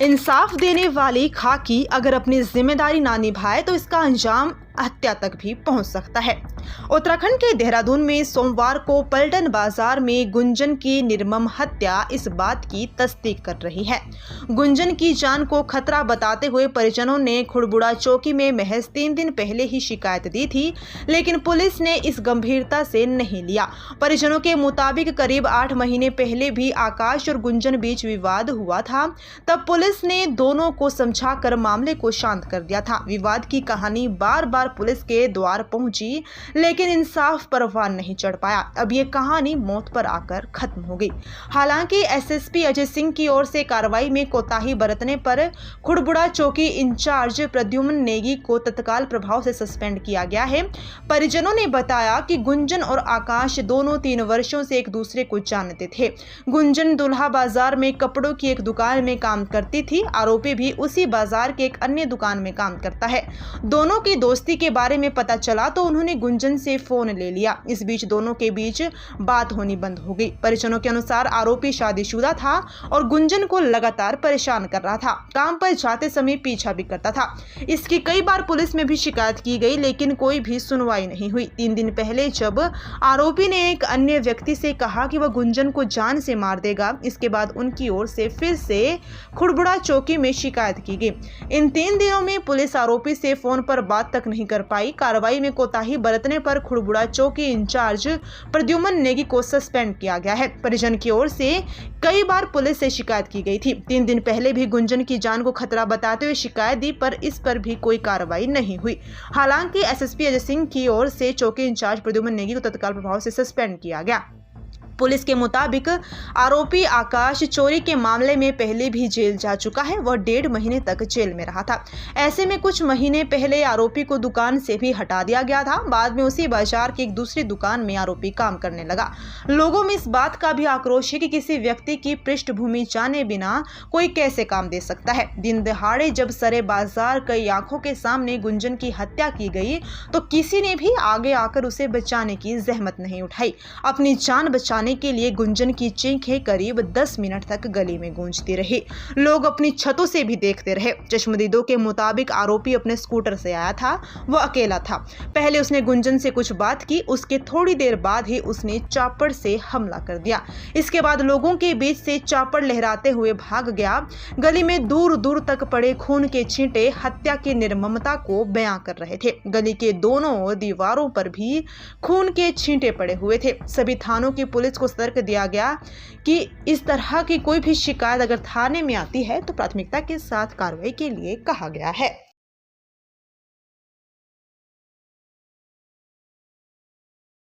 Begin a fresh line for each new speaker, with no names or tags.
इंसाफ देने वाली खाकी अगर अपनी जिम्मेदारी ना निभाए तो इसका अंजाम हत्या तक भी पहुंच सकता है। उत्तराखंड के देहरादून में सोमवार को पलटन बाजार में गुंजन की निर्मम हत्या इस बात की तस्दीक कर रही है। गुंजन की जान को खतरा बताते हुए परिजनों ने खुड़बुड़ा चौकी में महज 3 दिन पहले ही शिकायत दी थी, लेकिन पुलिस ने इस गंभीरता से नहीं लिया। परिजनों के मुताबिक करीब 8 महीने पहले भी आकाश और गुंजन बीच विवाद हुआ था। तब पुलिस ने दोनों को समझाकर मामले को शांत कर दिया था। विवाद की कहानी बार बार पुलिस के द्वार पहुंची, लेकिन इंसाफ पर वार नहीं चढ़ पाया। अब ये कहानी मौत पर आकर खत्म हो गई। हालांकि एसएसपी अजय सिंह की ओर से कार्रवाई में कोताही बरतने पर खुड़बुड़ा चौकी इंचार्ज प्रद्युम्न नेगी को तत्काल प्रभाव से सस्पेंड किया गया है। परिजनों ने बताया कि गुंजन और आकाश दोनों 3 वर्षों से एक दूसरे को जानते थे। गुंजन दुल्हा बाजार में कपड़ों की एक दुकान में काम करती थी। आरोपी भी उसी बाजार के एक अन्य दुकान में काम करता है। दोनों की दोस्ती के बारे में पता चला तो उन्होंने गुंजन से फोन ले लिया। इस बीच दोनों के बीच बात होनी बंद हो गई। परिजनों के अनुसार आरोपी शादीशुदा था और गुंजन को लगातार परेशान कर रहा था। काम पर जाते समय पीछा भी करता था। इसकी कई बार पुलिस में भी शिकायत की गई, लेकिन कोई भी सुनवाई नहीं हुई। 3 दिन पहले जब आरोपी ने एक अन्य व्यक्ति से कहा कि वह गुंजन को जान से मार देगा, इसके बाद उनकी ओर से फिर से खुड़बुड़ा चौकी में शिकायत की गई। इन 3 दिनों में पुलिस आरोपी से फोन पर बात तक नहीं कर पाई। कार्रवाई में कोताही बरतने पर खुड़बुड़ा चौकी इंचार्ज प्रद्युम्न नेगी को सस्पेंड किया गया है। परिजन की ओर से कई बार पुलिस से शिकायत की गई थी। 3 दिन पहले भी गुंजन की जान को खतरा बताते हुए शिकायत दी, पर इस पर भी कोई कार्रवाई नहीं हुई। हालांकि एसएसपी अजय सिंह की ओर से चौकी इंचार्ज प्रद्युम्न नेगी को तत्काल प्रभाव से सस्पेंड किया गया। पुलिस के मुताबिक आरोपी आकाश चोरी के मामले में पहले भी जेल जा चुका है। वह 1.5 महीने तक जेल में रहा था। ऐसे में कुछ महीने पहले आरोपी को दुकान से भी हटा दिया गया था। बाद में उसी बाजार की एक दूसरी दुकान में आरोपी काम करने लगा। लोगों में इस बात का भी आक्रोश है कि किसी व्यक्ति की पृष्ठभूमि जाने बिना कोई कैसे काम दे सकता है। दिन दहाड़े जब सरे बाजार कई आंखों के सामने गुंजन की हत्या की गई तो किसी ने भी आगे आकर उसे बचाने की जहमत नहीं उठाई। अपनी जान बचाने के लिए गुंजन की चीखें करीब 10 मिनट तक गली में गूंजती रही। लोग अपनी छतों से भी देखते रहे। चश्मदीदों के मुताबिक आरोपी अपने स्कूटर से आया था। वह अकेला था। पहले उसने गुंजन से कुछ बात की, उसके थोड़ी देर बाद ही उसने चापड़ से हमला कर दिया। इसके बाद लोगों के बीच से चापड़ लहराते हुए भाग गया। गली में दूर दूर तक पड़े खून के छींटे हत्या की निर्ममता को बयां कर रहे थे। गली के दोनों ओर दीवारों पर भी खून के छींटे पड़े हुए थे। सभी थानों की पुलिस को सतर्क दिया गया कि इस तरह की कोई भी शिकायत अगर थाने में आती है तो प्राथमिकता के साथ कार्रवाई के लिए कहा गया है।